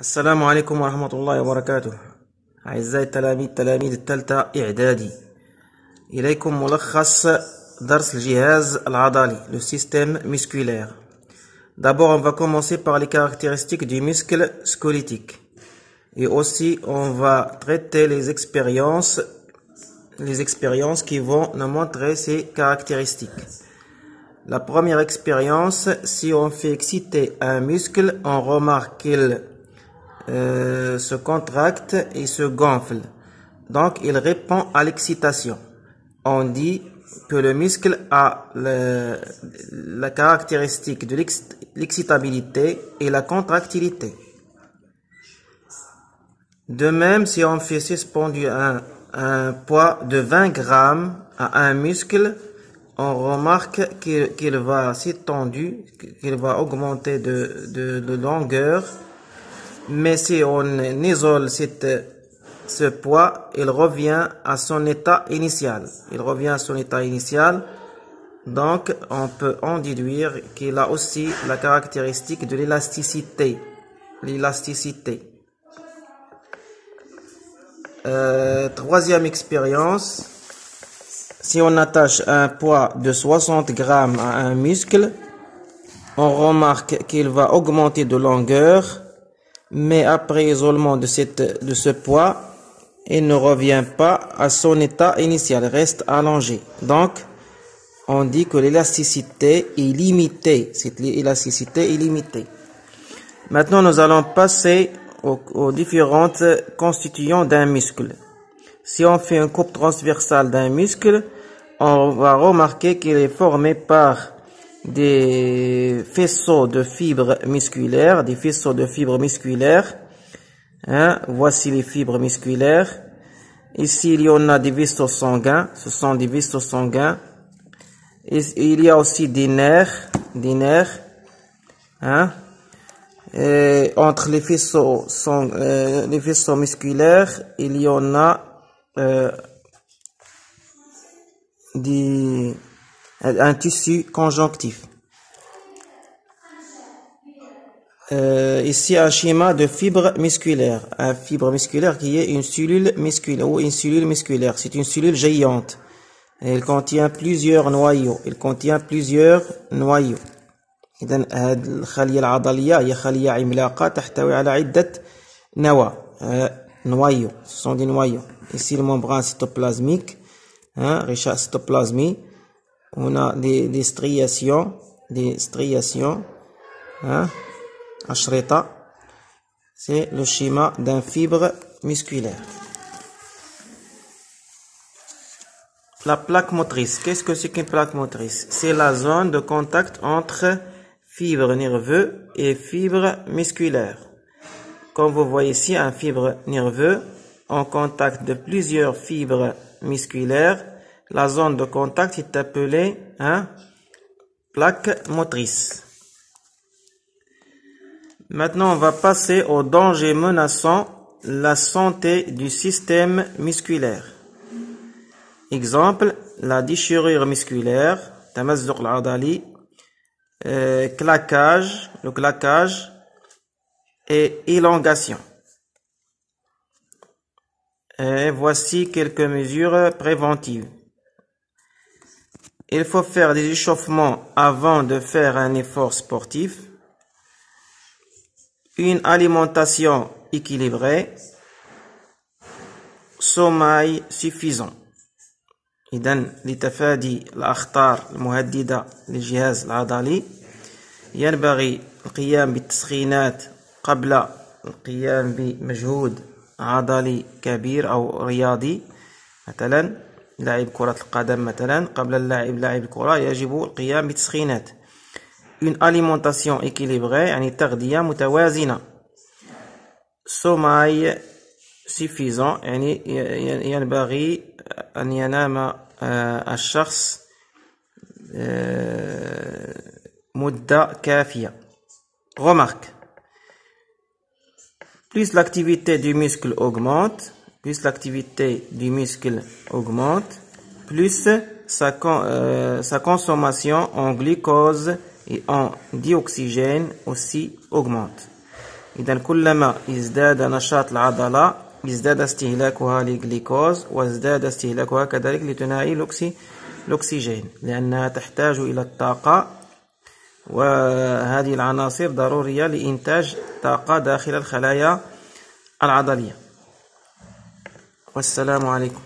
السلام عليكم ورحمة الله وبركاته. أعزائي تلاميذ الثالثة إعدادي، إليكم ملخص درس الجهاز العضلي, le système musculaire. D'abord, on va commencer par les caractéristiques du muscle squelettique. Et aussi, on va traiter les expériences qui vont nous montrer ces caractéristiques. La première expérience, si on fait exciter un muscle, on remarque qu'il se contracte et se gonfle. Donc, il répond à l'excitation. On dit que le muscle a la caractéristique de l'excitabilité et la contractilité. De même, si on fait suspendu un poids de 20 grammes à un muscle, on remarque qu'il va s'étendre, qu'il va augmenter de longueur. Mais si on isole ce poids, il revient à son état initial. Donc, on peut en déduire qu'il a aussi la caractéristique de l'élasticité. Troisième expérience. Si on attache un poids de 60 grammes à un muscle, on remarque qu'il va augmenter de longueur. Mais après isolement de ce poids, il ne revient pas à son état initial, reste allongé. Donc, on dit que l'élasticité est limitée. Cette élasticité est limitée. Maintenant, nous allons passer aux différentes constituants d'un muscle. Si on fait une coupe transversale d'un muscle, on va remarquer qu'il est formé par des faisceaux de fibres musculaires, Voici les fibres musculaires. Ici, il y en a des vaisseaux sanguins. Ce sont des vaisseaux sanguins. Il y a aussi des nerfs, Et entre les vaisseaux musculaires, il y en a un tissu conjonctif. Ici, un schéma de fibre musculaire. Un fibre musculaire qui est une cellule musculaire ou une cellule musculaire. C'est une cellule géante. Elle contient plusieurs noyaux. إذن هذه الخلية العضلية هي خلية عملاقة تحتوي على عدة noyaux. Ce sont des noyaux. Ici, le membrane cytoplasmique, غشاء cytoplasmique. On a des striations, أشرطة. C'est le schéma d'un fibre musculaire. La plaque motrice. Qu'est-ce que c'est qu'une plaque motrice? C'est la zone de contact entre fibres nerveuses et fibres musculaires. Comme vous voyez ici, un fibre nerveux en contact de plusieurs fibres musculaires. La zone de contact est appelée plaque motrice. Maintenant, on va passer aux dangers menaçant la santé du système musculaire. Exemple, la déchirure musculaire, تمزق العضلي, le claquage et élongation. Et voici quelques mesures préventives. Il faut faire des échauffements avant de faire un effort sportif. Une alimentation équilibrée. Sommeil suffisant. إذن لتفادي الأخطار المهددة للجهاز العضلي ينبغي القيام بالتسخينات قبل القيام بمجهود عضلي كبير أو رياضي. مثلا لاعب كرة القدم، مثلا قبل لاعب الكرة يجب القيام بتسخينات. Une alimentation équilibrée يعني تغذية متوازنة. Sommeil suffisant يعني ينبغي أن ينام الشخص مدة كافية. Remarque. Plus l'activité du muscle augmente, plus sa consommation en glucose et en dioxygène aussi augmente. إذا كلما ازداد نشاط العضلة ازداد استهلاكها للجليكوز، وازداد استهلاكها كذلك لثنائي الأكسجين، لأنها تحتاج إلى الطاقة، وهذه العناصر ضرورية لإنتاج طاقة داخل الخلايا العضلية. والسلام عليكم.